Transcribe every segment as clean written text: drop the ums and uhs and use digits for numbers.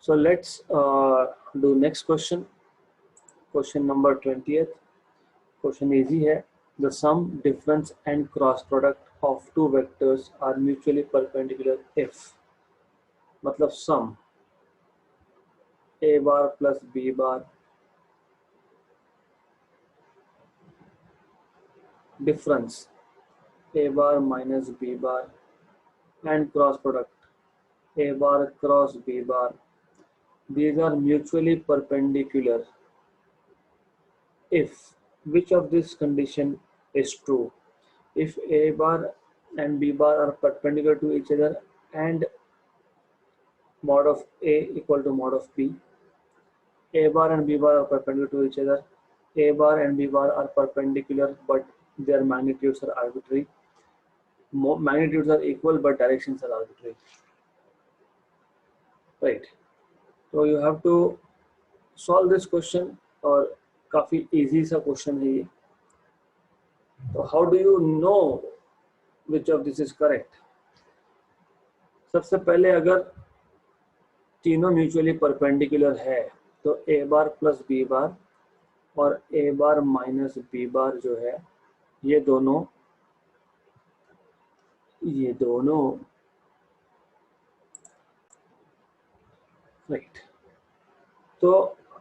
So let's do next question. Question number 20th. Question easy है. The sum, difference and cross product of two vectors are mutually perpendicular if मतलब sum a bar plus b bar, difference a bar minus b bar, and cross product a bar cross b bar. These are mutually perpendicular if which of this condition is true? If a bar and b bar are perpendicular to each other and mod of a equal to mod of b, a bar and b bar are perpendicular to each other, a bar and b bar are perpendicular but their magnitudes are arbitrary. Magnitudes are equal but directions are arbitrary, right? So you have to solve this question और काफी easy सा question है ये. So how do you know which of this is correct? सबसे पहले अगर तीनों mutually perpendicular है तो ए बार प्लस बी बार और ए बार माइनस बी बार जो है ये दोनों राइट. तो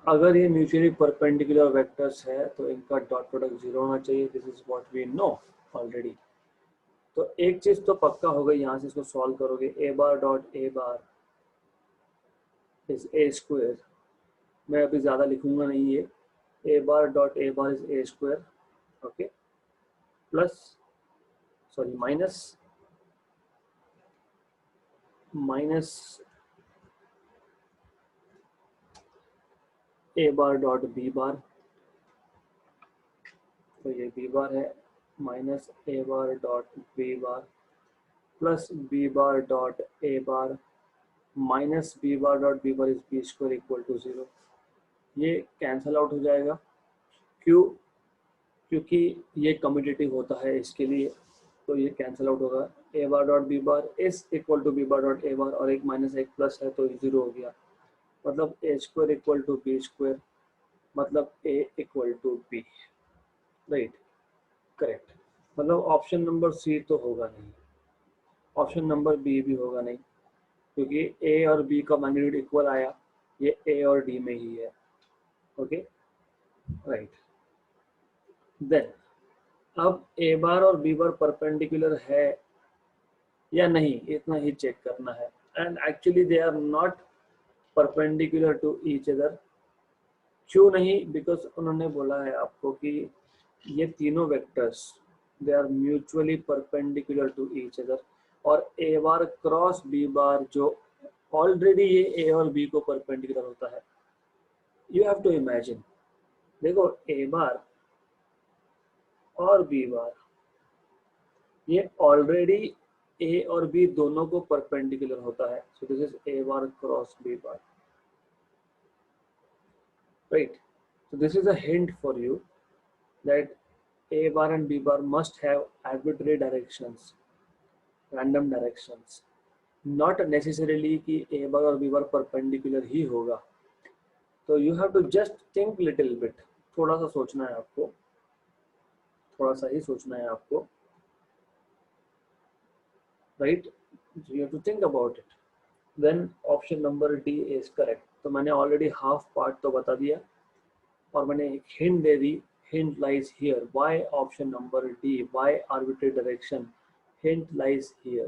अगर ये म्यूचुअली परपेंडिकुलर वेक्टर्स है तो इनका डॉट प्रोडक्ट जीरो होना चाहिए. This is what we know already. तो एक चीज तो पक्का हो गई, यहाँ से इसको सॉल्व करोगे a bar dot a bar is a square. मैं अभी ज्यादा लिखूंगा नहीं ये. A bar dot a bar is a square, okay, plus minus a bar dot B bar, तो ये बी बार है, minus a bar dot B bar plus b bar dot a bar minus b bar dot B bar is b square equal to 0. ये cancel out हो जाएगा. क्यों? क्योंकि ये commutative होता है इसके लिए, तो ये कैंसल आउट होगा. A bar dot B bar is equal to b bar dot a bar और एक माइनस एक प्लस है तो 0 हो गया. मतलब a square equal to b square, मतलब a equal to b, right, correct. मतलब ऑप्शन नंबर सी तो होगा नहीं, ऑप्शन नंबर बी भी होगा नहीं, क्योंकि ए और बी का मैग्नीट्यूड इक्वल आया. ये ए और डी में ही है, ओके, राइट. देन अब ए बार और बी बार परपेंडिकुलर है या नहीं इतना ही चेक करना है. And actually they are not perpendicular to each other. क्यों नहीं? बिकॉज उन्होंने बोला है आपको कि ये तीनों vectors they are mutually perpendicular to each other. और ए बार क्रॉस बी बार जो ऑलरेडी ये ए और बी को परपेंडिकुलर होता है. यू हैव टू इमेजिन, देखो ए बार और बी बार ये ऑलरेडी ए और बी दोनों को परपेंडिकुलर होता है. So this is a bar cross b bar, right? So this is a hint for you that a bar and b bar must have arbitrary directions, random directions, not necessarily कि a bar और b bar perpendicular ही होगा. तो you have to just think little bit. थोड़ा सा सोचना है आपको, थोड़ा सा ही सोचना है आपको, right? So you have to think about it. Then option number D is correct. तो मैंने ऑलरेडी हाफ पार्ट तो बता दिया और मैंने एक hint they the. Hint lies here. Why option number D? Why arbitrary direction? Hint lies here.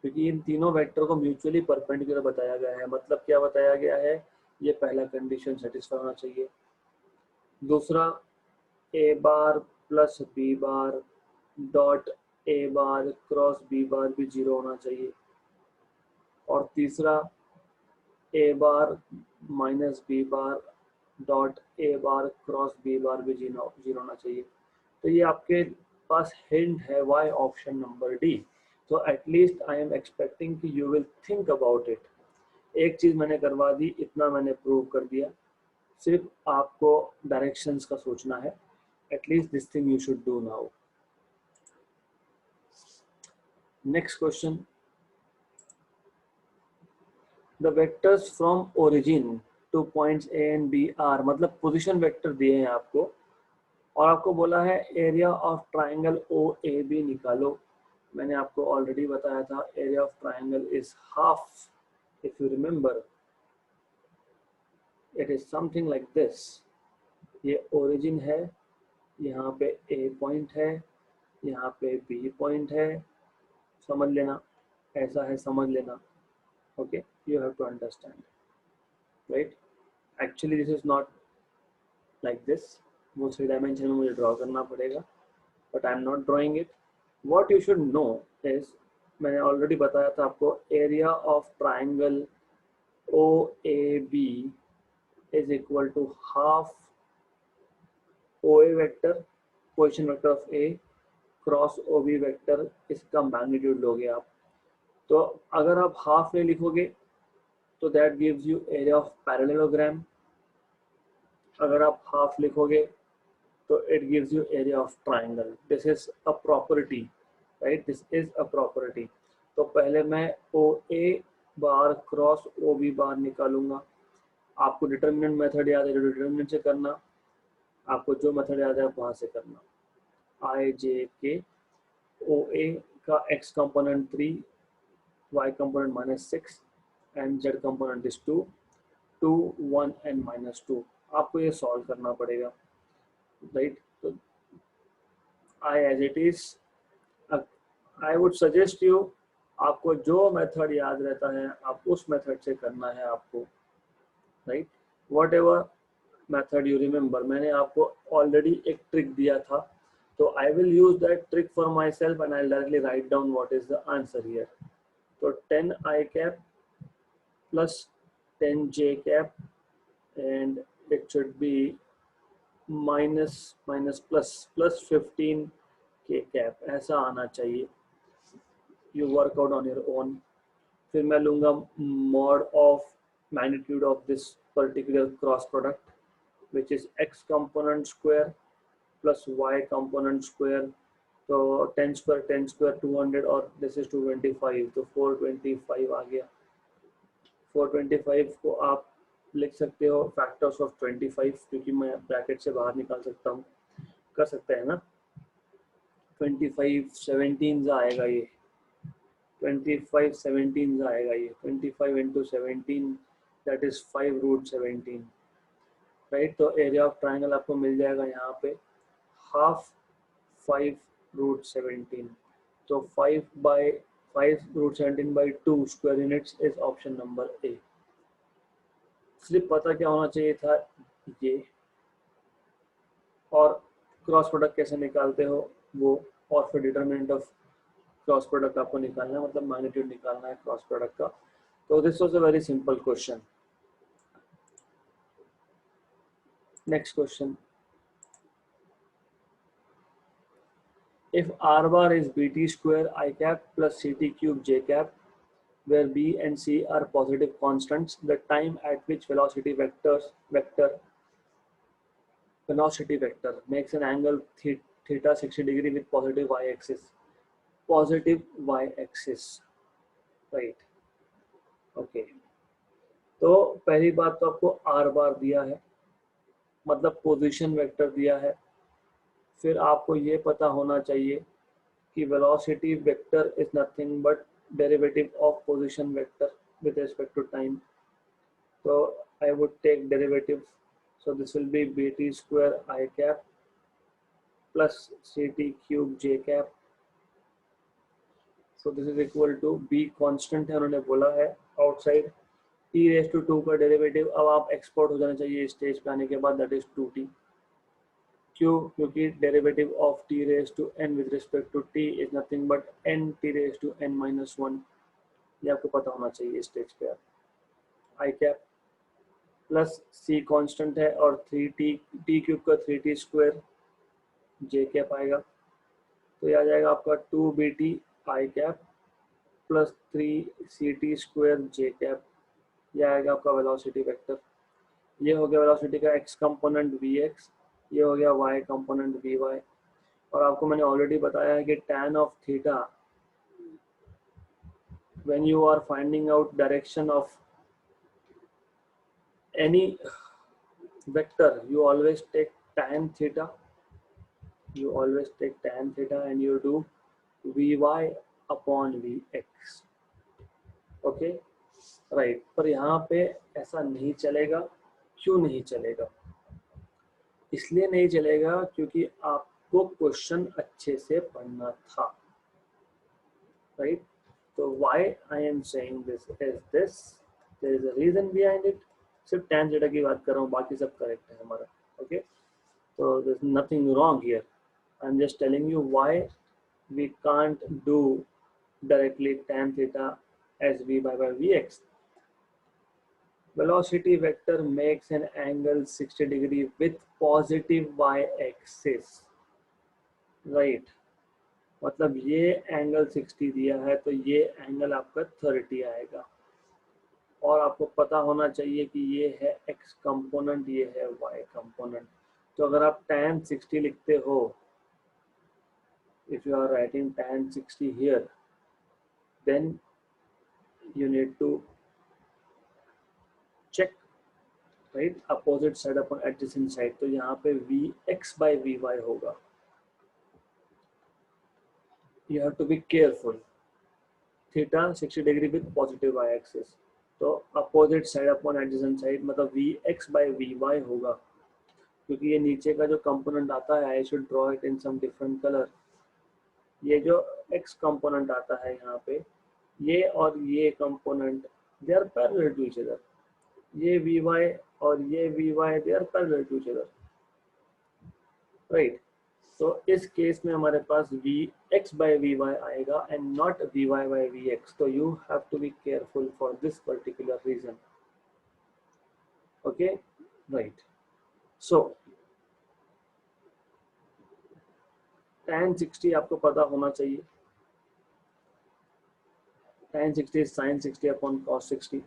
क्योंकि इन तीनों वेक्टर को म्यूचुअली परपेंडिकुलर बताया गया है. मतलब क्या बताया गया है? ये पहला कंडीशन सेटिस्फाई होना चाहिए. दूसरा a bar plus b bar dot a bar cross b bar भी 0 होना चाहिए. और तीसरा a bar minus b bar dot a bar cross b bar भी 0 होना चाहिए. तो ये आपके पास हिंट है. Why option number d? तो एटलीस्ट आई एम एक्सपेक्टिंग कि you will think about it. एक चीज मैंने करवा दी, इतना मैंने प्रूव कर दिया. सिर्फ आपको डायरेक्शंस का सोचना है. At least this thing you should do now. Next question. The vectors from origin to points a and b are, मतलब पोजीशन वेक्टर दिए हैं आपको और आपको बोला है area of triangle O A B निकालो। मैंने आपको ऑलरेडी बताया था area of triangle is half, if you remember it is something like this. ये ओरिजिन है, यहाँ पे ए पॉइंट है, यहाँ पे बी पॉइंट है, समझ लेना, ऐसा है समझ लेना। Okay, you have to understand, right. Actually this is not like this, वो 3 डायमेंशन में मुझे ड्रॉ करना पड़ेगा, but I am not drawing it. What you should know is, मैंने ऑलरेडी बताया था आपको, area of triangle O A B is equal to half O A vector, position vector of A, cross O B vector, इसका magnitude लोगे आप। तो अगर आप हाफ में लिखोगे तो that gives you area of parallelogram, अगर आप हाफ लिखोगे तो it gives you area of triangle. This is a property, right, this is a property. तो पहले मैं ओ ए bar cross O B bar निकालूंगा। आपको डिटर्मिनेंट मेथड याद है, जो डिटर्मिनेंट से करना, आपको जो मेथड याद है वहां से करना। आई जे के ओ ए का x component 3, y component -6 and z component is 2, 2 1 and -2। आपको ये सॉल्व करना पड़ेगा, राइट। तो I as it is, I would suggest you, आपको जो मेथड याद रहता है आप उस मेथड से करना है आपको, right. What ever method you remember, मैंने आपको ऑलरेडी एक ट्रिक दिया था, तो I will use that trick for my self and I directly write down what is the answer here. तो 10 आई cap plus 10 j cap and it should be minus minus plus 15 k cap, ऐसा आना चाहिए। You work out on your own। फिर मैं लूँगा mod of magnitude of this particular cross product which is x component square plus y component square। तो 10 square 200 और this is 225, तो 425 आ गया। 425 को आप लिख सकते हो फैक्टर्स ऑफ 25, क्योंकि मैं ब्रैकेट से बाहर निकाल सकता हूँ, कर सकते हैं ना। 25 17 आएगा ये, 25 17 आएगा ये, 25 इंटू 17 दैट इज 5√17, राइट। तो एरिया ऑफ ट्राइंगल आपको मिल जाएगा यहाँ पे हाफ 5√17। तो 5/5√17/2 square units is option number ए। सिर्फ पता क्या होना चाहिए था ये, और क्रॉस प्रोडक्ट कैसे निकालते हो वो, और फिर डिटरमिनेंट ऑफ क्रॉस प्रोडक्ट आपको निकालना है, मतलब मैग्नीट्यूड निकालना है क्रॉस प्रोडक्ट का। तो this was a very simple question. Next question, if r bar is bt square I cap plus ct cube j cap, where b and c are positive constants, the time at which velocity vector makes an angle theta 60 degree with positive y-axis, right। Okay, तो पहली बात तो आपको r बार दिया है, मतलब position vector दिया है। फिर आपको ये पता होना चाहिए कि velocity vector is nothing but derivative of position vector with respect to time। So I would take derivative, so this will be bt square I cap plus ct cube j cap। so this is equal to b constant है, उन्होंने बोला है outside, t⁻² का derivative अब आप export हो जाना चाहिए स्टेज पे आने के बाद, दैट इज 2t। क्यों? क्योंकि derivative of t⁻n with respect to t is nothing but n(t⁻n-1), ये आपको पता होना चाहिए स्टेज पे। I cap plus c constant है और 3t, t क्यूब का 3t स्क्वायर, j कैप आएगा, तो ये आ जाएगा आपका 2bt i cap plus 3ct square j cap, ये आएगा आपका वेलोसिटी वेक्टर। ये हो गया वेलोसिटी का x कंपोनेंट vx, ये हो गया y कंपोनेंट vy। और आपको मैंने ऑलरेडी बताया है कि tan of theta, when you are finding out direction of any vector, you always take tan theta. You always take tan theta and you do Vy upon Vx. Okay right, पर यहाँ पे ऐसा नहीं चलेगा। क्यों नहीं चलेगा? इसलिए नहीं चलेगा क्योंकि आपको क्वेश्चन अच्छे से पढ़ना था, राइट? तो why I am saying this is this, there is a reason behind it. सिर्फ tan थीटा की बात कर रहा हूँ, बाकी सब करेक्ट है हमारा। Okay, so there's nothing wrong here. I'm just telling you why we can't do directly tan theta as v by vx. Velocity vector makes an angle 60 degree with positive y-axis, right? मतलब ये angle 60 दिया है तो ये angle आपका 30 आएगा। और आपको पता होना चाहिए कि ये है x कंपोनेंट, ये है y कंपोनेंट। तो अगर आप tan 60 लिखते हो, if you are writing tan 60 here, then you need to check, right, opposite side upon adjacent side। तो यहाँ पे vx by vy होगा। You have to be careful. Theta 60 degree with positive y-axis, तो opposite side upon adjacent side मतलब vx by vy होगा। क्योंकि ये नीचे का जो कंपोनेंट आता है, I should draw it in some different color। ये जो x कंपोनेंट आता है यहाँ पे, ये और ये component they are parallel to each other। ये vy और ये vy they are parallel to each other, right? तो इस केस में हमारे पास vx by vy आएगा and not vy by vx। तो you have to be careful for this particular reason, okay, right? So tan 60 आपको पता होना चाहिए। tan 60 is sin 60 upon cos 60।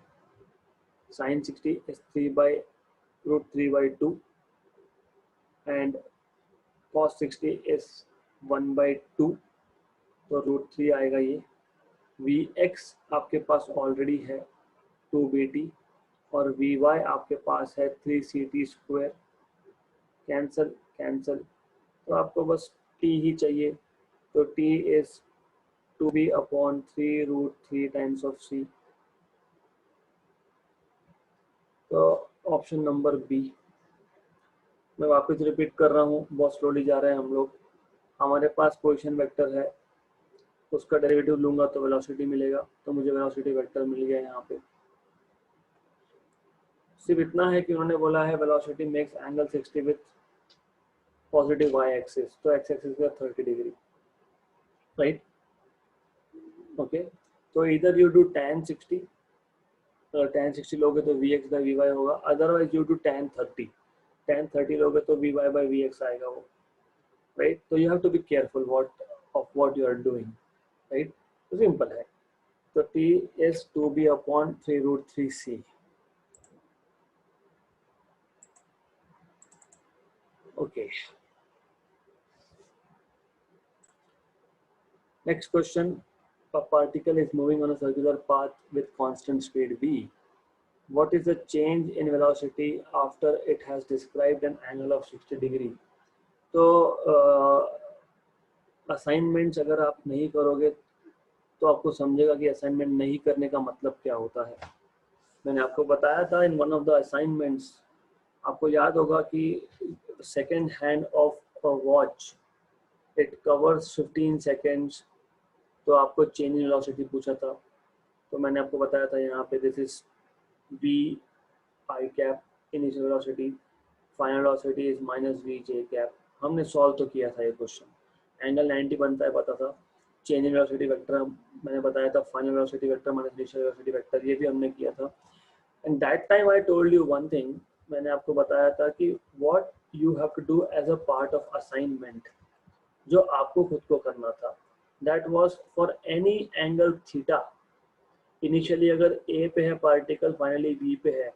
sin 60 is 3 by root 3 by 2 and cos 60 is 1 by 2, तो root 3 आएगा ये। vx आपके पास already है 2bt और vy आपके पास है 3ct स्क्वायर। कैंसल कैंसल, तो आपको बस t ही चाहिए। तो t is 2b upon 3 root 3 times of c। तो ऑप्शन नंबर बी। मैं वापस रिपीट कर रहा हूँ, बहुत स्लोली जा रहे हैं हम लोग। हमारे पास पोजीशन वेक्टर है, उसका डेरिवेटिव लूंगा तो वेलोसिटी मिलेगा, तो मुझे वेलोसिटी वेक्टर मिल गया यहाँ पे। सिर्फ इतना है कि उन्होंने बोला है velocity makes angle 60 with positive y axis, तो एक्स एक्सिस का 30 डिग्री, राइट? ओके, तो इधर यू डू tan 60, अगर tan 60 लोगे तो vx by vy होगा, अदरवाइज यू डू tan 30 लोगे तो vy by vx आएगा वो, राइट? तो you have to be careful what you are doing, right? तो सिंपल है। तो t is 2b upon 3 root 3c। okay, next question, a particle is moving on a circular path with constant speed v, what is the change in velocity after it has described an angle of 60 degree? तो assignments अगर आप नहीं करोगे तो आपको समझेगा कि assignment नहीं करने का मतलब क्या होता है। मैंने आपको बताया था in one of the assignments, आपको याद होगा कि second hand of a watch it covers 15 seconds, तो आपको चेंज इन वेलोसिटी पूछा था। तो मैंने आपको बताया था यहाँ पे this is v I cap initial velocity, final velocity is minus v j cap. हमने सॉल्व तो किया था ये क्वेश्चन। एंगल 90 बनता है पता था, चेंज इन वेलोसिटी वेक्टर मैंने बताया था, final velocity vector minus initial velocity vector, ये भी हमने किया था। And that time I told you one thing, मैंने आपको बताया था कि what you have to do as a part of assignment, जो आपको खुद को करना था, that was for any angle theta. Initially अगर ए पे है पार्टिकल, फाइनली बी पे है,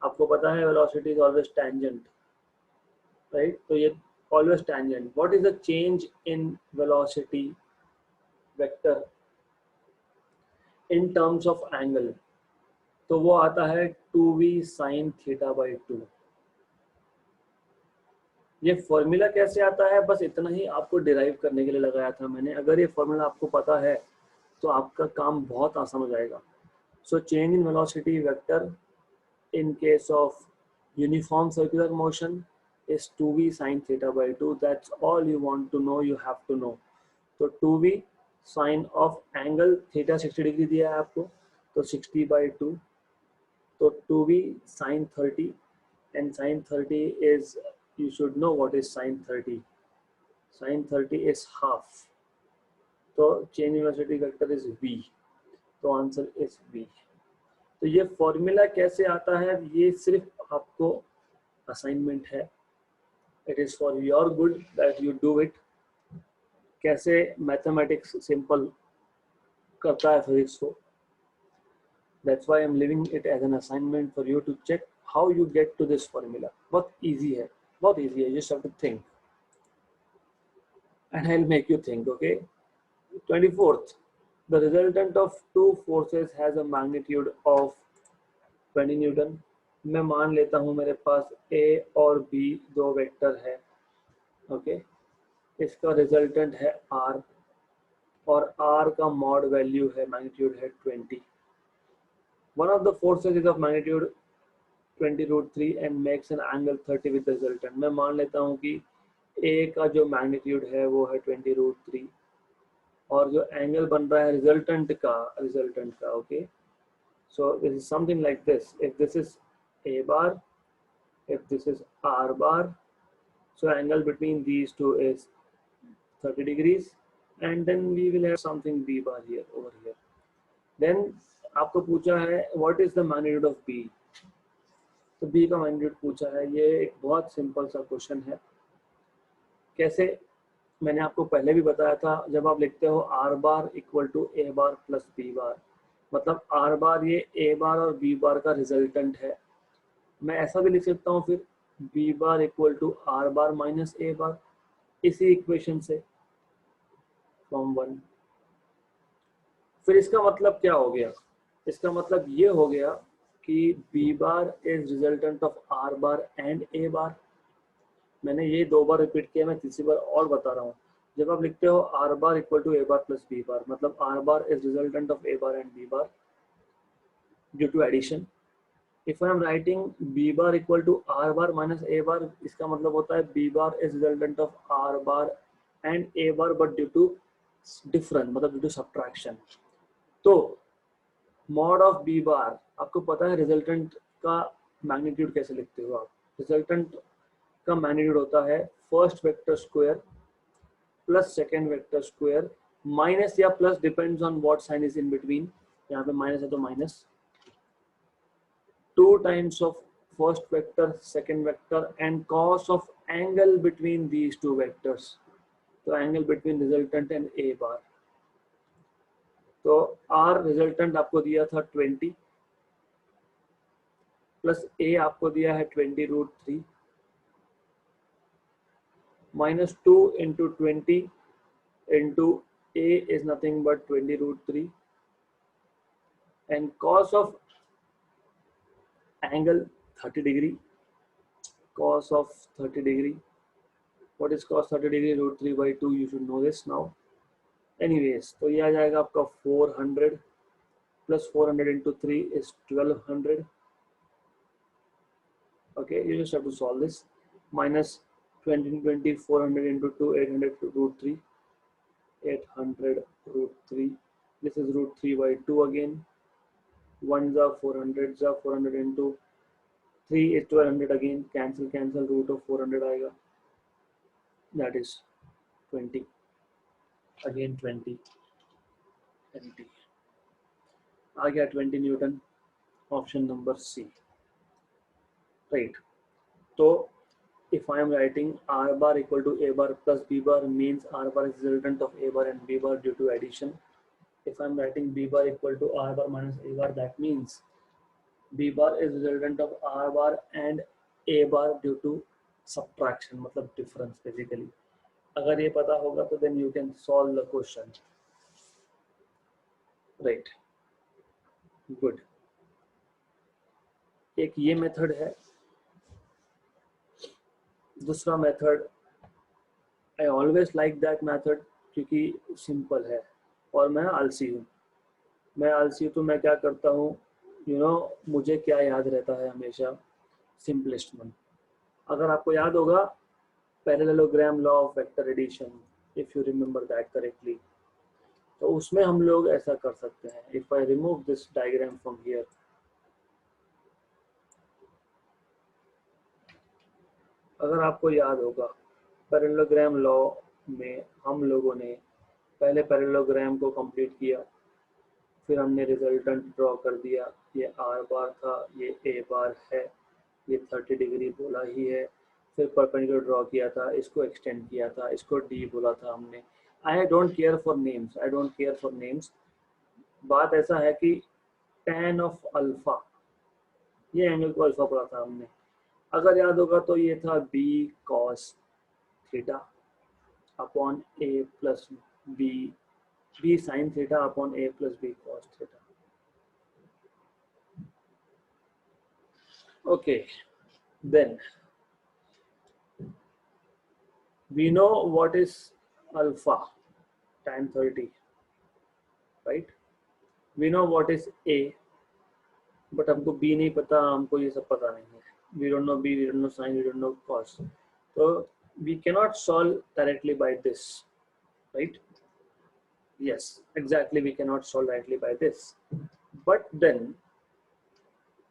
आपको पता है velocity is always tangent, right? तो ये always tangent. What is the change in velocity vector in terms of angle? तो वो आता है 2v sin θ/2। ये फॉर्मूला कैसे आता है, बस इतना ही आपको डिराइव करने के लिए लगाया था मैंने। अगर ये फॉर्मूला आपको पता है तो आपका काम बहुत आसान हो जाएगा। So change in velocity vector in case of uniform circular motion is 2v sin θ/2। That's all you want to know, you have to know। तो 2v sin of angle theta 60 degree दिया है आपको, तो 60/2, तो 2v sin 30, and sin 30 is, you should know what is sin 30। sin 30 is half, तो change in velocity vector is v, तो answer is v। तो ये फॉर्मूला कैसे आता है, ये सिर्फ आपको असाइनमेंट है, it is for your good that you do it. कैसे मैथमेटिक्स सिंपल करता है फिजिक्स को, that's why I am leaving it as an assignment for you to check how you get to this formula. बहुत easy है, बहुत easy है, just have to think and I will make you think. Okay, 24th, the resultant of two forces has a magnitude of 20 Newton. मैं मान लेता हूँ मेरे पास A और B दो वेक्टर है। ओके, इसका रिजल्टेंट है R, और R का मॉड वैल्यू है, मैग्नीट्यूड है 20। One of the forces is of magnitude 20√3 and makes an angle 30 with resultant. मैं मान लेता हूँ कि A का जो मैग्नीट्यूड है वो है 20√3, और जो एंगल बन रहा है रिजल्टेंट का okay. So this is something like this. If this is A bar, if this is R bar, so angle between these two is 30 degrees, and then we will have something B bar here, over here. Then आपको पूछा है what is the magnitude of B, तो B का magnitude पूछा है। ये एक बहुत सिंपल सा क्वेश्चन है। कैसे, मैंने आपको पहले भी बताया था, जब आप लिखते हो R bar equal to A bar plus B bar, मतलब R बार ये A बार और B बार का रिजल्टेंट है। मैं ऐसा भी लिख सकता हूँ फिर B bar equal to R bar minus A bar, इसी इक्वेशन से फ्रॉम 1। फिर इसका मतलब क्या हो गया, इसका मतलब ये हो गया कि B bar is resultant of R bar and A बार। मैंने ये दो बार रिपीट किया, मैं तीसरी बार और बता रहा हूँ। जब आप लिखते हो R bar equal to A bar plus B bar, मतलब R bar is resultant of A bar and B bar due to addition. If I am writing B bar equal to R bar minus A bar, इसका मतलब होता है B bar is resultant of R bar and A bar but due to difference, मतलब due to subtraction। तो mod of B bar, आपको पता है resultant का मैग्नीट्यूड कैसे लिखते हो आप। रिजल्टेंट का मैग्नीट्यूड होता है first vector square plus second vector square minus या plus, depends on what sign is in between. यहाँ पे माइनस है तो minus 2 times of first vector, second vector, and cos of angle between these two vectors। तो angle between resultant and A bar। तो R resultant आपको दिया था 20 plus A आपको दिया है 20√3 minus 2 into 20 into A is nothing but 20√3 and cos of angle 30 degree, cos of 30 degree, what is cos 30 degree, √3/2, you should know this now। Anyways, तो ये आ जाएगा आपका 400 plus 400 into 3 is 1200। Okay, you just have to solve this. Minus 20 400 into 2 800√3, 800√3, this is √3/2 again। 1 जा 400 जा 400 into 3 is 1200 again, cancel root of 400 आएगा, that is 20 again 20 MT आ गया 20 newton, option number C, right. तो if I am writing R bar equal to A bar plus B bar, means R bar is resultant of A bar and B bar due to addition। If I am writing B bar equal to R bar minus A bar, that means B bar is resultant of R bar and A bar due to subtraction, मतलब difference basically। अगर ये पता होगा तो then you can solve the question, right? Good। एक ये method है, दूसरा method I always like that method क्योंकि सिंपल है और मैं आलसी हूँ। तो मैं क्या करता हूँ, मुझे क्या याद रहता है हमेशा, सिंपलेस्ट वन। अगर आपको याद होगा parallelogram law of vector addition, if you remember that correctly, तो उसमें हम लोग ऐसा कर सकते हैं। If I remove this diagram from here, अगर आपको याद होगा पैरेललोग्राम लॉ में हम लोगों ने पहले पैरेललोग्राम को कंप्लीट किया, फिर हमने रिजल्टेंट ड्रॉ कर दिया। ये आर बार था, ये ए बार है, ये 30 डिग्री बोला ही है। फिर परपेंडिकुलर ड्रॉ किया था, इसको एक्सटेंड किया था, इसको डी बोला था हमने। I don't care for names, बात ऐसा है कि tan ऑफ अल्फा, ये एंगल को अल्फा बोला था हमने। अगर याद होगा तो ये था b cos theta upon a plus b sin theta upon a plus b cos theta. Okay, then we know what is alpha, tan 30, right? We know what is a, but हमको b नहीं पता, हमको ये सब पता नहीं है। We don't know b, we don't know sin, we don't know cos. So we cannot solve directly by this, right? Yes, exactly, we cannot solve directly by this. But then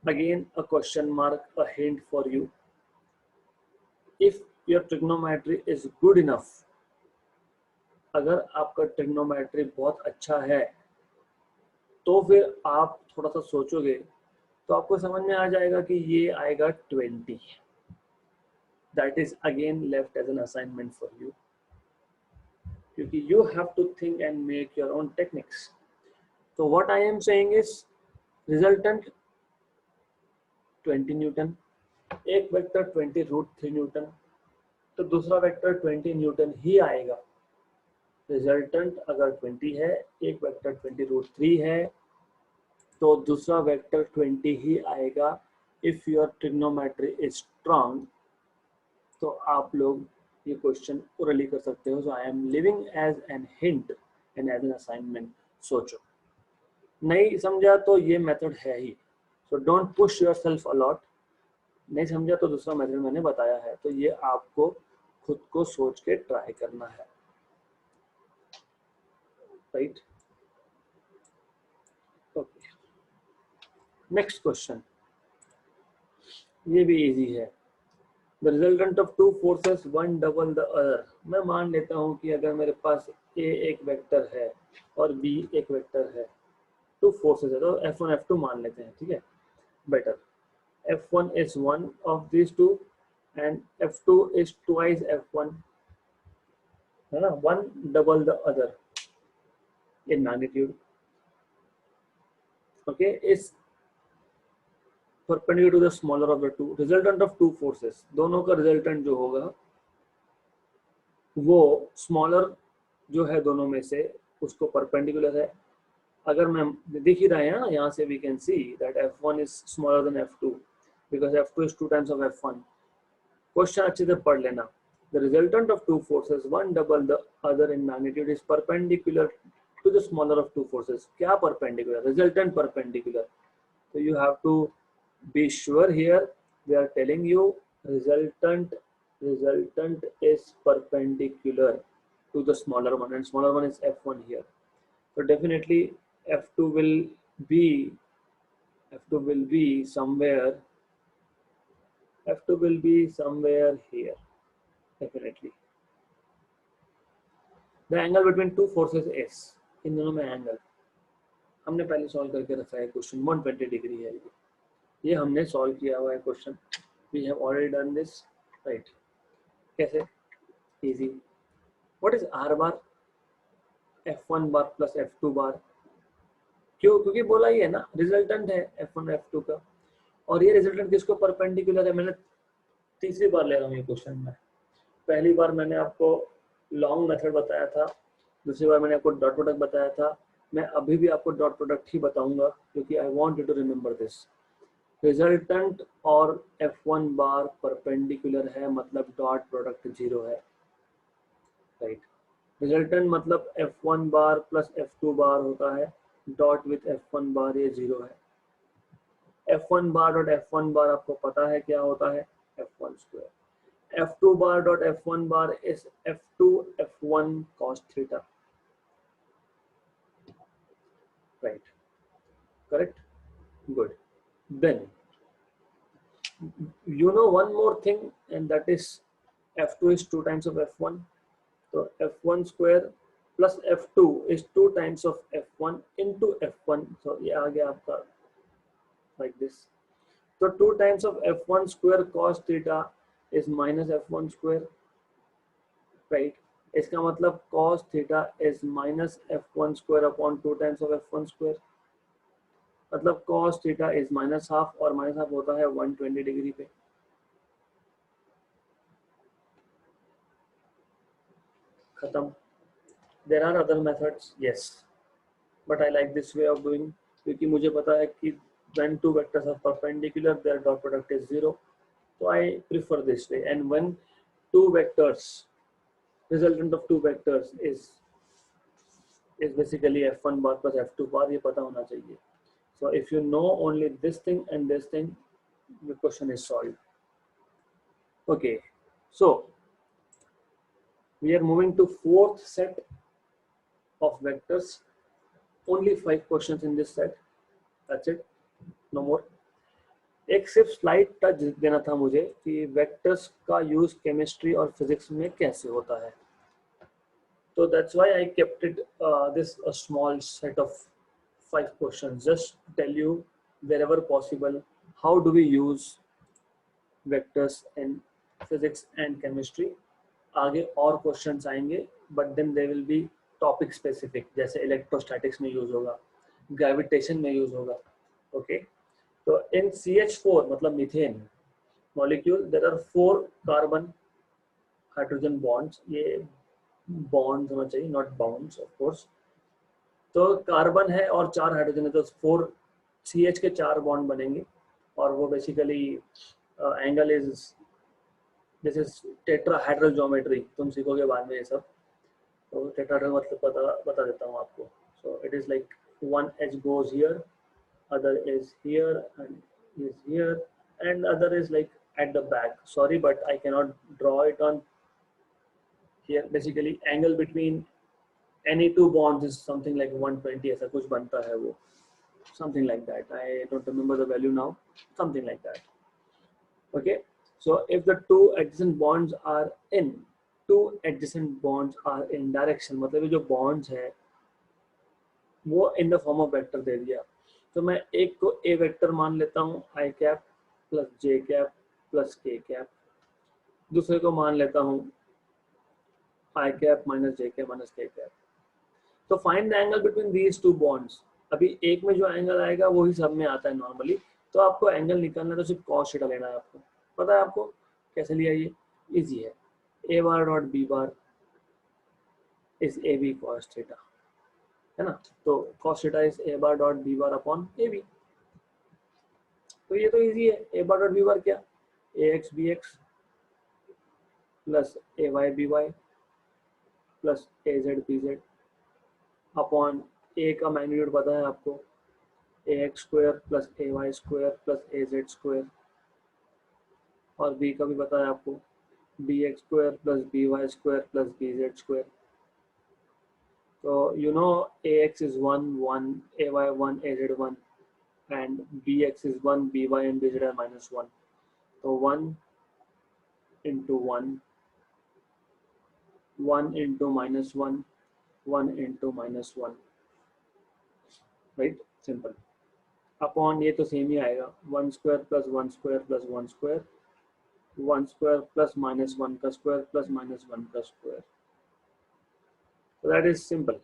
again a question mark, a hint for you. If your trigonometry is good enough, अगर आपका trigonometry बहुत अच्छा है तो फिर आप थोड़ा सा सोचोगे तो आपको समझ में आ जाएगा कि ये आएगा 20। That is again left as an assignment for you, क्योंकि you have to think and make your own techniques. तो what I am saying is resultant 20 newton, एक वेक्टर 20√3 न्यूटन, तो दूसरा वेक्टर 20 न्यूटन ही आएगा। रिजल्टेंट अगर 20 है, एक वेक्टर 20√3 है, तो दूसरा वेक्टर 20 ही आएगा। If your trigonometry is strong, तो आप लोग ये क्वेश्चन ओरली कर सकते हो। So I am leaving as an hint and as an assignment. सोचो, नहीं समझा तो ये मेथड है ही, so don't push yourself a lot. नहीं समझा तो दूसरा मेथड मैंने बताया है, तो ये आपको खुद को सोच के ट्राई करना है, राइट? ओके, नेक्स्ट क्वेश्चन, ये भी इजी है। The resultant of two forces, one double the other. मैं मान लेता हूँ कि अगर मेरे पास A एक वेक्टर है और B एक वेक्टर है, टू फोर्सेस है, तो F1 F2 मान लेते हैं, ठीक है? Better, F1 is one of these two and F2 is twice F1, है ना? One double the other in magnitude. Okay, is perpendicular to the smaller of the two. Resultant of two forces, दोनों का resultant जो होगा वो smaller जो है दोनों में से उसको परपेंडिकुलर है। अगर मैं दिख ही रहा है ना यहाँ से, we can see that F1 is smaller than F2 because F2 is 2 times of F1। Question अच्छे से पढ़ लेना। The resultant of two forces, one double the other in magnitude, is perpendicular to the smaller of two forces. क्या perpendicular? Resultant perpendicular. So you have to be sure here. They are telling you resultant is perpendicular to the smaller one, and smaller one is F1 here. So definitely F2 will be somewhere. F2 will be somewhere here. Definitely. The angle between two forces is, इन दोनों में angle हमने पहले solve करके रखा है। Question 120 degree है, ये हमने सॉल्व किया हुआ है question. We have already done this, right? कैसे? Easy. What is r bar? F1 bar plus F2 bar. क्यों? क्योंकि बोला ही है ना, रिजल्टेंट है F1 F2 का, और ये रिजल्टेंट किसको परपेंडिकुलर है। मैंने तीसरी बार ले रहा हूँ ये क्वेश्चन में। पहली बार मैंने आपको लॉन्ग मेथड बताया था, दूसरी बार मैंने आपको डॉट प्रोडक्ट बताया था। मैं अभी भी आपको डॉट प्रोडक्ट ही बताऊंगा क्योंकि I want you to remember this. Resultant और F1 बार परपेंडिकुलर है, मतलब डॉट प्रोडक्ट 0 है, राइट। रिजल्टेंट मतलब F1 बार प्लस F2 बार होता है, डॉट विथ F1 बार ये 0 है। F1 बार डॉट F1 बार आपको पता है क्या होता है, F1 square. F2 bar dot F1 bar is F2 F1 cos theta, right, correct, good. Then you know one more thing, and that is F2 is 2 times of F1. So F1 square plus F2 is 2 times of F1 into F1. So ये आ गया आपका like this. So 2 times of F1 square cos theta is minus F1 square, right? इसका मतलब cos theta is minus F1 square upon 2 times of F1 square. मतलब cos theta is minus half, और minus half होता है 120 degree पे। खत्म। There are other methods, yes, but I like this way of doing, क्योंकि मुझे पता है कि when two vectors are perpendicular, their dot product is 0. So I prefer this way. And when two vectors, resultant of two vectors is basically F1 bar plus F2 bar, ये पता होना चाहिए. So if you know only this thing and this thing, the question is solved. Okay, so we are moving to fourth set of vectors. Only 5 questions in this set. That's it. No more. एक सिर्फ slide touch देना था मुझे कि vectors का use chemistry और physics में कैसे होता है, तो that's why I kept it this a small set of 5 questions, just tell you wherever possible how do we use vectors in physics and chemistry. आगे और क्वेश्चंस आएंगे, but then they will be topic specific, जैसे electrostatics में use होगा, gravitation में use होगा, okay. तो in CH4 मतलब methane molecule, there are 4 carbon hydrogen bonds, ये बॉन्ड्स होना चाहिए, नॉट बाउंड्स ऑफ कोर्स। तो कार्बन है और 4 हाइड्रोजन है, तो 4 CH के 4 बॉन्ड बनेंगे, और वो basically angle is, this is tetrahedral geometry, तुम सीखोगे बाद में ये सब, तो टेट्राहेड्रल मतलब बता देता हूँ आपको। So it is like one edge goes here, other is here, and is here, and other is like at the back. Sorry, but I cannot draw it on here. Basically angle between any two bonds is something like 120, ऐसा कुछ बनता है वो, something like that. I don't remember the value now, something like that. Okay, so if the two adjacent bonds are in direction, मतलब ये जो bonds है वो in the form of vector दे दिया, तो मैं एक को ए वेक्टर मान लेता हूँ, आई कैप प्लस जे कैप प्लस के कैप, दूसरे को मान लेता हूँ आई कैप माइनस जे कैप माइनस के कैप। तो find the angle between these two bonds. अभी एक में जो एंगल आएगा वही सब में आता है नॉर्मली, तो आपको एंगल निकालना है तो सिर्फ कॉस थीटा लेना है आपको, पता है आपको कैसे लिया, ये इजी है। A bar dot B bar is a b cos theta, है ना, तो cos theta is a bar dot B bar upon a b, तो ये तो इजी है। A bar dot B bar क्या, A X B X plus A Y B Y plus A Z B Z upon A का magnitude पता है आपको, A X square plus A Y square plus A Z square, और B का भी पता है आपको, B X square plus B Y square plus B Z square. तो you know ax is 1 1, ay 1, az 1, and bx is 1, by and bz are minus 1, so 1 into 1, 1 into minus 1, 1 into minus 1, right, simple, upon ये तो same ही आएगा, 1 square plus 1 square plus 1 square, 1 square plus minus 1 का square plus minus 1 का square, so that is simple,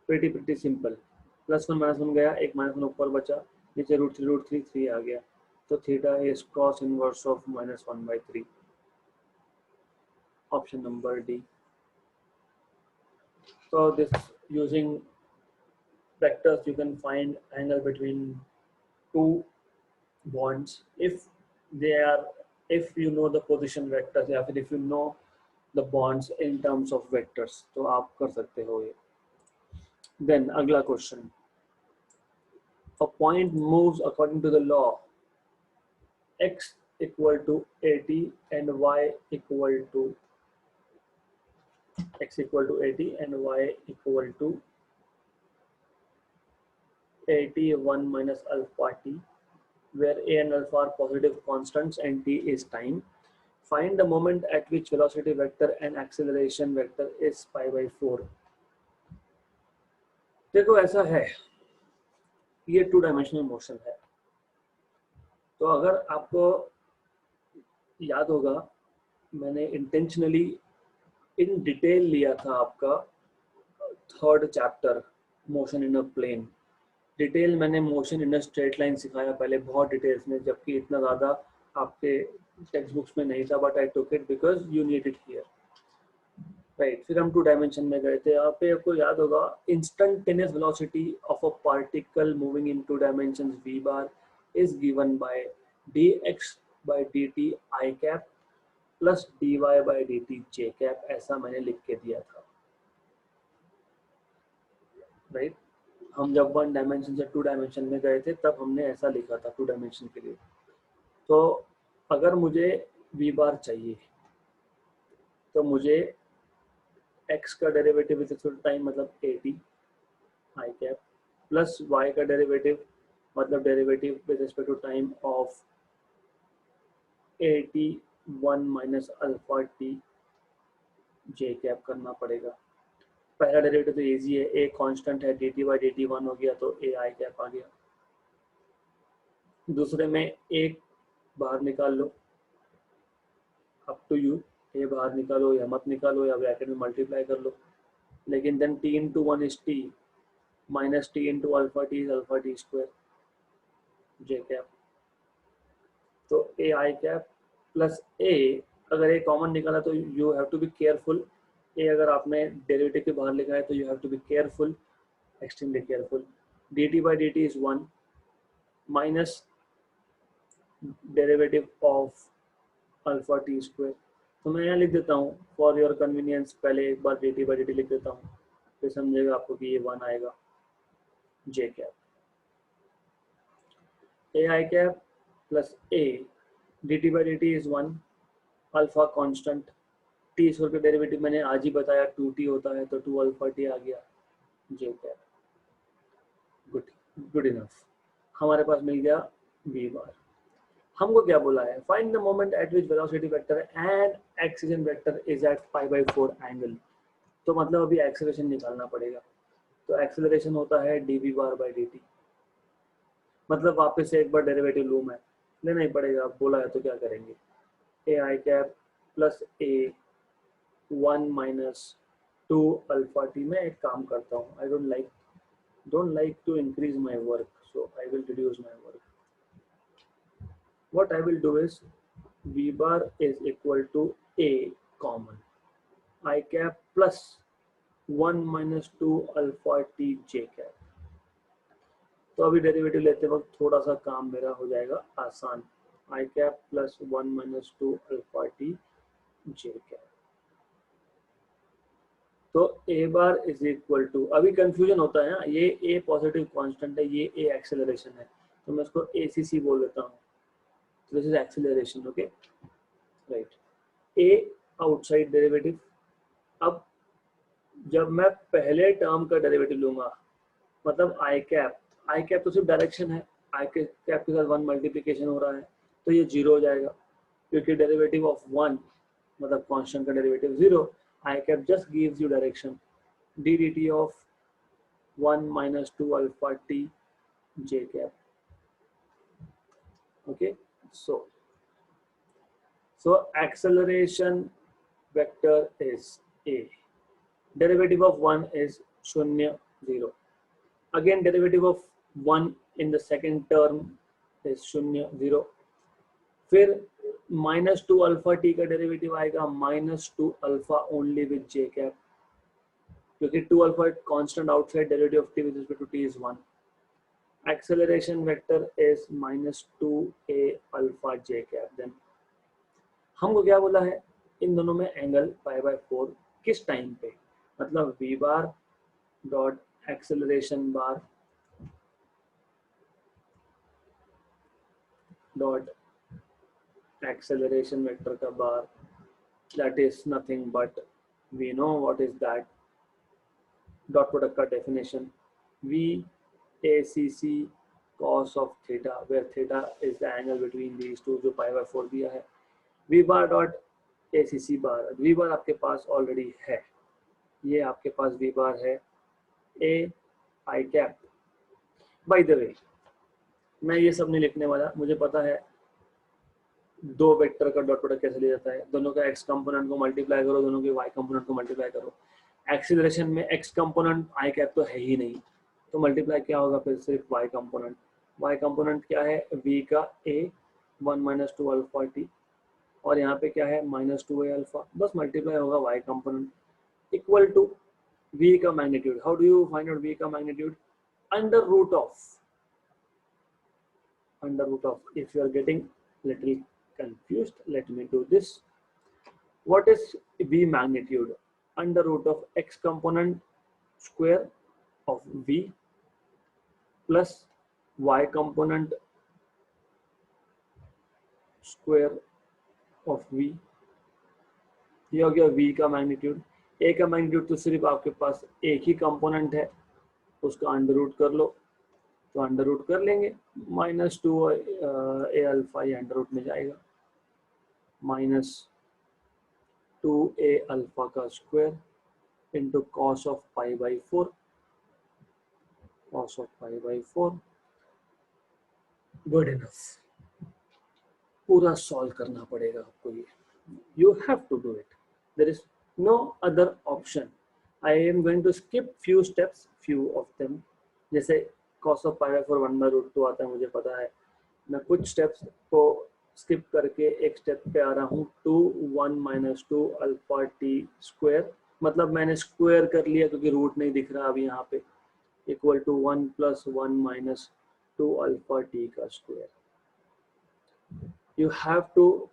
pretty simple। Plus 1 minus 1 गया, एक minus 1 ऊपर बचा, नीचे √3 आ गया, तो theta is cos inverse of -1/3, option number D. So this, using vectors you can find angle between two bonds if they are, if you know the position vectors या फिर if you know the bonds in terms of vectors, तो आप कर सकते हो ये. Then अगला question, a point moves according to the law x equal to 80 and y equal to x equal to 80 and y equal to 81 minus alpha t, where a and alpha are positive constants and t is time. Find the moment at which velocity vector and acceleration vector is pi by 4. देखो ऐसा है, ये 2 dimensional motion है. तो अगर आपको याद होगा, मैंने इंटेंशनली इन डिटेल लिया था आपका 3rd chapter motion in a plane. Detail मैंने motion in a straight line सिखाया पहले बहुत डिटेल्स में, जबकि इतना ज़्यादा आपके टेक्स्ट बुक्स में नहीं था, but I took it because you need it here. Right, फिर हम 2 डायमेंशन में गए थे. यहाँ पे आपको याद होगा, instantaneous velocity of a particle moving in 2 dimensions v bar is given by dx by dt I cap plus dy by dt j cap. ऐसा मैंने लिख के दिया था. राइट, हम जब 1 डायमेंशन से 2 डायमेंशन में गए थे तब हमने ऐसा लिखा था 2 डायमेंशन के लिए. तो अगर मुझे v bar चाहिए तो मुझे x का derivative with respect to time मतलब 80 I कैप प्लस y का डेरिवेटिव मतलब derivative with respect to time of 81 minus alpha t j cap करना पड़ेगा. पहला डेरिवेटिव तो इजी है, a कांस्टेंट है, dt बाई dt 1 हो गया तो a I कैप आ गया. दूसरे में एक बाहर निकाल लो, अप टू यू, a बाहर निकालो या मत निकालो या ब्रैकेट में मल्टीप्लाई कर लो. लेकिन then t into 1 is t minus t into alpha t is alpha t square j cap. तो a I cap plus a, अगर a कॉमन निकाला तो you have to be careful. a अगर आपने डेरिवेटिव के बाहर लिखा है तो you have to be careful, extremely careful. dt by dt is 1 minus derivative of alpha T square. तो मैं यहाँ लिख देता हूँ फॉर योर कन्वीनियंस, पहले एक बार dt बाई dt लिख देता हूँ, फिर समझेगा आपको कि ये 1 आएगा j cap. a I cap plus a dt by dt is 1, alpha constant, T square का डेरिवेटिव मैंने आज ही बताया 2t होता है, तो 2 अल्फा t आ गया j cap. Good, good enough. हमारे पास मिल गया v बार. हमको क्या बोला है, find the moment at which velocity vector and acceleration vector is at pi by 4 angle. तो मतलब अभी एक्सेलरेशन निकालना पड़ेगा. तो एक्सेलरेशन होता है dv बार बाई dt. मतलब वापस से एक बार डेरिवेटिव लूँ मैं, लेना ही पड़ेगा, बोला है तो क्या करेंगे. a I cap plus a 1 minus 2 alpha t. मैं एक काम करता हूँ, I don't like to increase my work, so I will reduce my work. What I will do is v bar is equal to a common I cap plus 1 minus 2 alpha t j cap. तो अभी derivative लेते वक्त थोड़ा सा काम मेरा हो जाएगा आसान. I cap plus 1 minus 2 alpha t j cap. तो a bar is equal to, अभी कंफ्यूजन होता है ना, ये a पॉजिटिव कांस्टेंट है, ये a एक्सेलरेशन है, तो मैं इसको ACC बोल देता हूँ. This is acceleration, okay, right. a outside derivative. अब जब मैं पहले टर्म का डेरिवेटिव लूंगा मतलब i कैप तो सिर्फ डायरेक्शन है, i कैप के साथ 1 मल्टीप्लिकेशन हो रहा है, तो ये 0 हो जाएगा क्योंकि डेरिवेटिव ऑफ 1 मतलब कांस्टेंट का derivative 0. i cap just gives you direction, d dt of 1 minus 2 alpha t j cap. Okay, so acceleration vector is a, derivative of 1 is 0 0. Again derivative of 1 in the second term is 0 0. फिर minus 2 alpha t का derivative आएगा minus 2 alpha only with j cap, क्योंकि 2 alpha constant outside derivative of t with respect to t is 1. acceleration vector is -2a alpha j cap. Then हमको क्या बोला है, इन दोनों में एंगल π/4 किस टाइम पे, मतलब v बार डॉट एक्सेलरेशन बार डॉट एक्सेलरेशन वेक्टर का बार, that is nothing but we know what is that dot product का definition, v acc cos of theta, where theta is the angle between these two, जो π/4 दिया है. v bar dot acc bar, v bar आपके पास already है, ये आपके पास v bar है a I cap. By the way मैं ये सब नहीं लिखने वाला, मुझे पता है दो वेक्टर का डॉट प्रोडक्ट कैसे लिया जाता है, दोनों का एक्स कंपोनेंट को मल्टीप्लाई करो, दोनों के वाई कंपोनेंट को मल्टीप्लाई करो. एक्सीलरेशन में एक्स कंपोनेंट आई कैप तो है ही नहीं, तो मल्टीप्लाई क्या होगा फिर, सिर्फ वाई कंपोनेंट. वाई कंपोनेंट क्या है, v का a 1 - 2 अल्फा t, और यहाँ पे क्या है -2a अल्फा, बस मल्टीप्लाई होगा Y component equal to v का magnitude. How do you find out v का magnitude, under root of, if you are getting little confused, let me do this. What is v magnitude, under root of x component square of v plus y component square of v. ये हो गया v का magnitude. a का magnitude तो सिर्फ आपके पास एक ही component है, उसका अंडर रूट कर लो, तो अंडर रूट कर लेंगे, -2a अल्फा, ये अंडर रूट में जाएगा, -2a अल्फा का square into cos of π/4, cos of π/4. Good enough. पूरा सॉल्व करना पड़ेगा आपको ये, you have to do it, there is no other option. I am going to skip few steps, few of them, जैसे cos of π/4 1/√2 आता है, मुझे पता है. मैं कुछ स्टेप्स को स्किप करके एक स्टेप पे आ रहा हूँ, 2 1 - 2 अल्फा t स्क्वायर, मतलब मैंने स्क्वायर कर लिया क्योंकि रूट नहीं दिख रहा अभी यहाँ पे, इक्वल टू 1 + 1 - 2 अल्फा t का square. You have to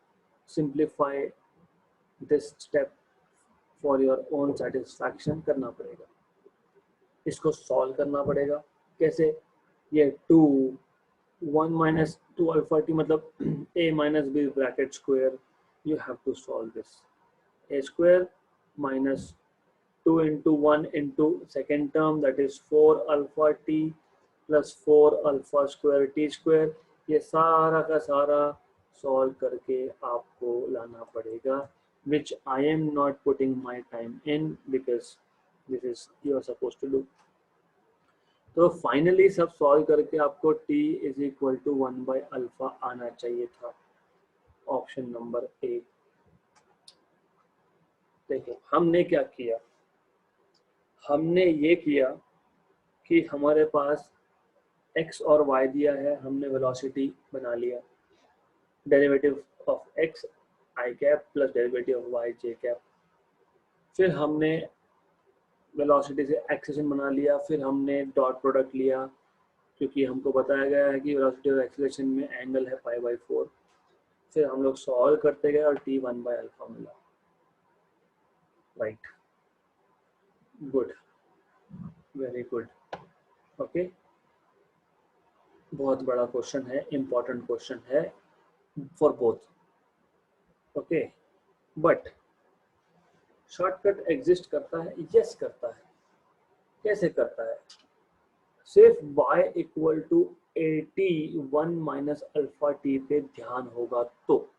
simplify this step for your own satisfaction. करना पड़ेगा, इसको सॉल्व करना पड़ेगा. कैसे, ये 2 1 - 2 अल्फा t मतलब a - b bracket square, you have to solve this. a square -2 × 1 × second term, that is 4 alpha t plus 4 alpha square t square. ये सारा का सारा सॉल्व करके आपको लाना पड़ेगा, which I am not putting my time in because this is you are supposed to do. तो finally सब सॉल्व करके आपको t = 1/अल्फा आना चाहिए था, ऑप्शन नंबर ए. देखो हमने क्या किया, हमने ये किया कि हमारे पास x और y दिया है, हमने वेलोसिटी बना लिया, derivative of x i cap plus derivative of y j cap. फिर हमने वेलोसिटी से एक्सेलेरेशन बना लिया, फिर हमने डॉट प्रोडक्ट लिया क्योंकि हमको बताया गया है कि वेलोसिटी और एक्सेलेरेशन में एंगल है π/4. फिर हम लोग सॉल्व करते गए और t 1/अल्फा मिला. Right, good, very good. Okay, बहुत बड़ा क्वेश्चन है, इंपॉर्टेंट क्वेश्चन है for both. Okay, but shortcut exist करता है, यस करता है. कैसे करता है, सिर्फ y = 81 - अल्फा t पे ध्यान होगा, तो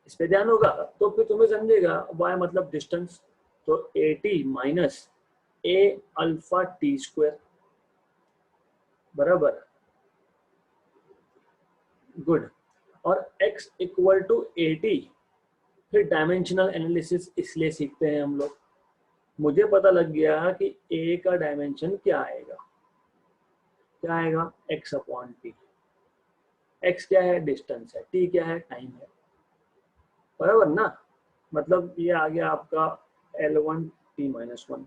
इस पे ध्यान होगा तो फिर तुम्हें समझेगा y मतलब डिस्टेंस, तो 80 - a अल्फा t स्क्वायर बराबर, गुड. और x = 80, फिर डायमेंशनल एनालिसिस इसलिए सीखते हैं हम लोग. मुझे पता लग गया कि a का डायमेंशन क्या आएगा, क्या आएगा, x/t. x क्या है, डिस्टेंस है, t क्या है, टाइम है, बराबर ना. मतलब ये आ गया आपका L1 t - 1.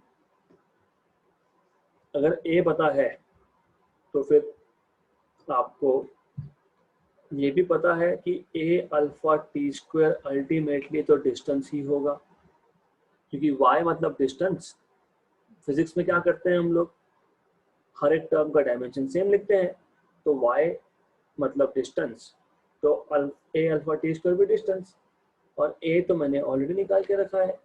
अगर a पता है तो फिर आपको ये भी पता है कि a alpha T square ultimately तो डिस्टेंस ही होगा, क्योंकि y मतलब डिस्टेंस। फिजिक्स में क्या करते हैं हम लोग, हर एक टर्म का डायमेंशन सेम लिखते हैं, तो y मतलब डिस्टेंस, तो a अल्फा टी स्क्वायर भी डिस्टेंस, और a तो मैंने ऑलरेडी निकाल के रखा है।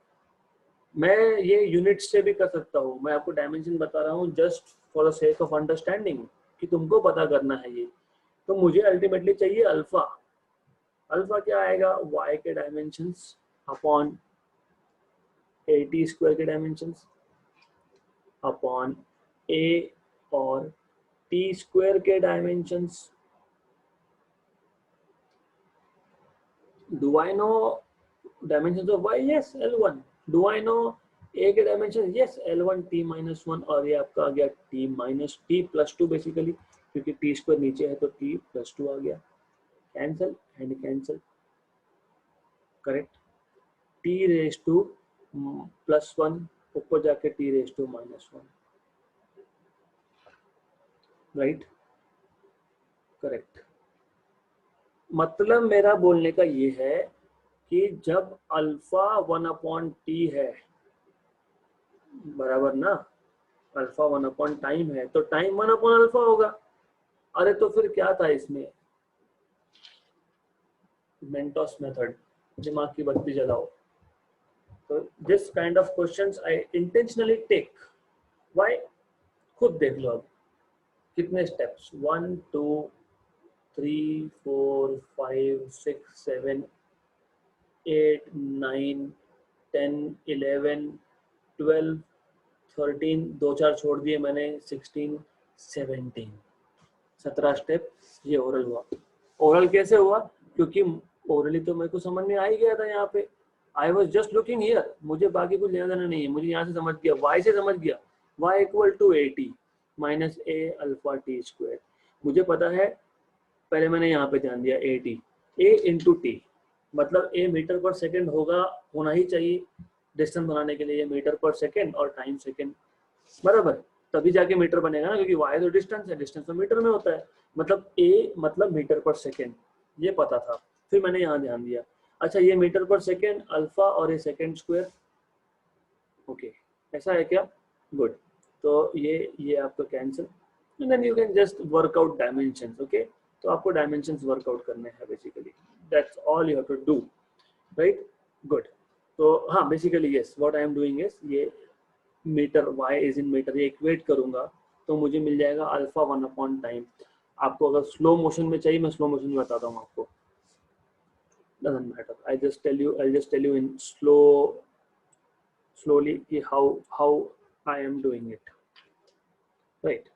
मैं ये यूनिट से भी कर सकता हूँ, मैं आपको डायमेंशन बता रहा हूँ just for the sake of understanding कि तुमको पता करना है ये। तो मुझे अल्टीमेटली चाहिए अल्फा। अल्फा क्या आएगा, y के dimensions upon A T square के डायमेंशंस अपॉन a और टी स्क्वायर के dimensions. Do I know dimensions of y? Yes, L1. Do I know a के dimensions? Yes, L1 t minus 1, और ये आपका आ गया t minus t plus 2 basically, क्योंकि t square नीचे है तो t plus 2 आ गया। Cancel and cancel, correct. t raise to plus 1 ऊपर जाके t raise to minus 1, right, correct. मतलब मेरा बोलने का ये है कि जब अल्फा 1/t है, बराबर ना, अल्फा 1 टाइम है तो टाइम 1/अल्फा होगा। अरे तो फिर क्या था इसमें, मेंटोस मेथड, दिमाग की बत्ती जलाओ। तो this kind of questions I intentionally take. Why, खुद देख लो अब कितने स्टेप्स, 1 2 3 4 5 6 7 8 9 10 11 12 13, 2 4 छोड़ दिए मैंने, 16 17, 17 स्टेप ये ओरल हुआ। ओरल कैसे हुआ, क्योंकि ओरली तो मेरे को समझ में आ ही गया था यहाँ पे। I was just looking here, मुझे बाकी कुछ लेना देना नहीं है, मुझे यहाँ से समझ गया, y से समझ गया, y equal to A T minus A alpha T square. मुझे पता है, पहले मैंने यहाँ पे ध्यान दिया A T, A into T, मतलब ए मीटर पर सेकेंड होगा, होना ही चाहिए डिस्टेंस बनाने के लिए, मीटर पर सेकेंड और टाइम सेकेंड, बराबर, तभी जाके मीटर बनेगा ना, क्योंकि y तो डिस्टेंस है, डिस्टेंस तो मीटर में होता है, मतलब a मतलब मीटर पर सेकेंड, ये पता था। फिर मैंने यहाँ ध्यान दिया, अच्छा ये मीटर पर सेकेंड अल्फा और ये सेकेंड स्क्वायर, ओके ऐसा है क्या, गुड। तो ये आपका cancel, and then you can just work out dimensions, okay. तो आपको डायमेंशंस वर्क आउट करने हैं basically, that's all you have to do, right, good. तो हाँ basically yes, what I am doing is, ये meter y is in meter, ये equate करूंगा तो मुझे मिल जाएगा अल्फा 1/टाइम। आपको अगर स्लो मोशन में चाहिए, मैं स्लो मोशन में बताता हूँ आपको, doesn't matter, I'll just tell you in slowly कि how I am doing it, right?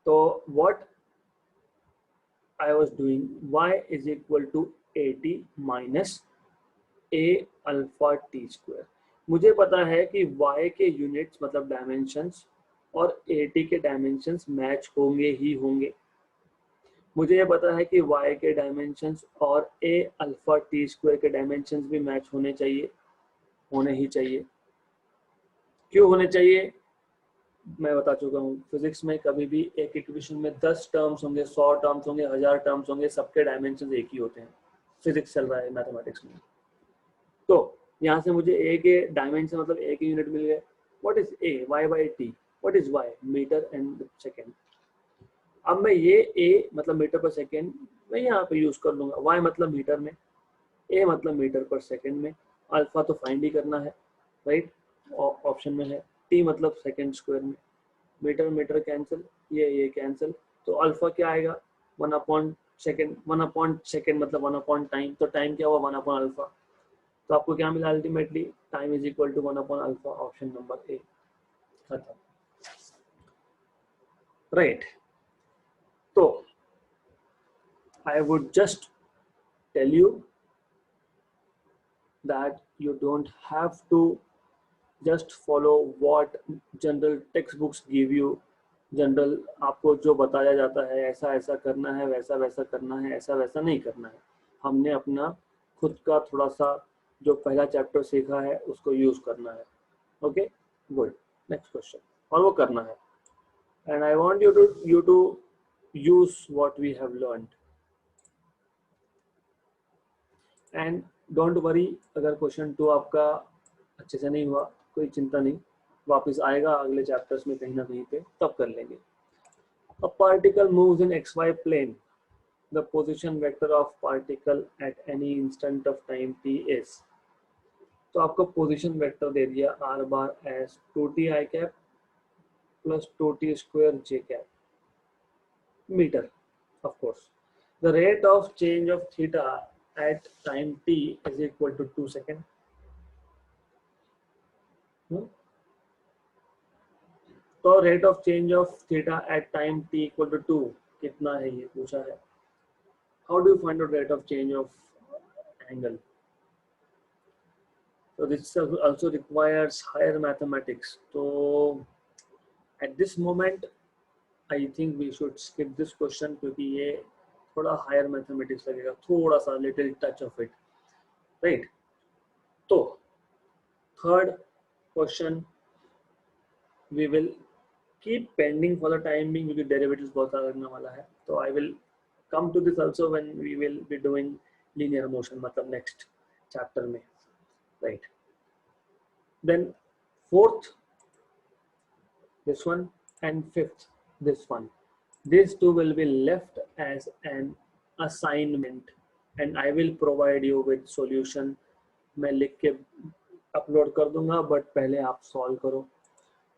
तो what I was doing, y is equal to at minus a alpha T square. मुझे पता है कि y के यूनिट्स मतलब डायमेंशंस और at के डायमेंशंस मैच होंगे ही होंगे। मुझे ये पता है कि y के डायमेंशंस और a अल्फा टी स्क्वायर के डायमेंशंस भी मैच होने चाहिए, होने ही चाहिए। क्यों होने चाहिए, मैं बता चुका हूँ, फिजिक्स में कभी भी एक इक्वेशन में 10 टर्म्स होंगे, 100 टर्म्स होंगे, 1000 टर्म्स होंगे, सबके डायमेंशंस एक ही होते हैं। फिजिक्स चल रहा है मैथमेटिक्स में। तो यहाँ से मुझे a के डायमेंशन मतलब a के यूनिट मिल गए। What is a, y by T, what is y, metre and second. अब मैं ये a मतलब मीटर पर सेकेंड मैं यहाँ पे यूज कर लूंगा, y मतलब मीटर में, a मतलब मीटर पर सेकेंड में, अल्फा तो फाइंड ही करना है, राइट, ऑप्शन में है, t मतलब सेकेंड स्क्वायर में, मीटर मीटर कैंसिल, ये कैंसिल, तो अल्फा क्या आएगा, 1/सेकेंड, 1/सेकेंड मतलब 1/टाइम, तो टाइम क्या हुआ 1/अल्फा। तो आपको क्या मिला ultimately, time is equal to 1/अल्फा, ऑप्शन नंबर ए, खत्म, राइट। तो I would just tell you that you don't have to just follow what general textbooks give you, general आपको जो बताया जाता है ऐसा ऐसा करना है, वैसा वैसा करना है, ऐसा वैसा नहीं करना है। हमने अपना खुद का थोड़ा सा जो पहला चैप्टर सीखा है उसको यूज करना है, ओके, गुड। नेक्स्ट क्वेश्चन, और वो करना है, and I want you to use what we have learned. And don't worry, अगर क्वेश्चन 2 आपका अच्छे से नहीं हुआ कोई चिंता नहीं, वापस आएगा अगले चैप्टर्स में कहीं ना कहीं पे, तब कर लेंगे. A particle moves in X Y plane, the position vector of particle at any instant of time t is. तो आपको पोजीशन वेक्टर दे दिया r bar as 2t i cap plus 2t square j cap metre. Of course the rate of change of theta at time t is equal to 2 seconds. तो rate of change of theta at time t equal to 2 कितना है ये पूछा है. How do you find out rate of change of angle. so this also requires higher mathematics. तो at this moment I think we should skip this question क्योंकि ये थोड़ा higher mathematics लगेगा, थोड़ा सा little touch of it, right. तो third question we will keep pending for the time being क्योंकि derivatives बहुत सारा लगने वाला है. तो I will come to this also when we will be doing linear motion, मतलब नेक्स्ट चैप्टर में, right. Then fourth this one and fifth this one. These two will be left as an assignment and I will provide you with solution. मैं लिख के upload कर दूंगा but पहले आप solve करो.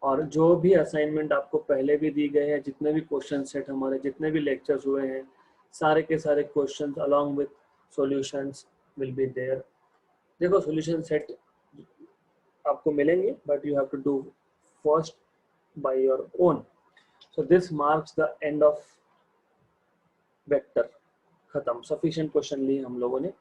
और जो भी असाइनमेंट आपको पहले भी दी गए हैं, जितने भी क्वेश्चन सेट हमारे जितने भी लेक्चर्स हुए हैं, सारे के सारे questions along with solutions will be there. देखो solution set आपको मिलेंगे but you have to do first by your own. So this marks the end of vector. खत्म, sufficient question लिए हम लोगों ने.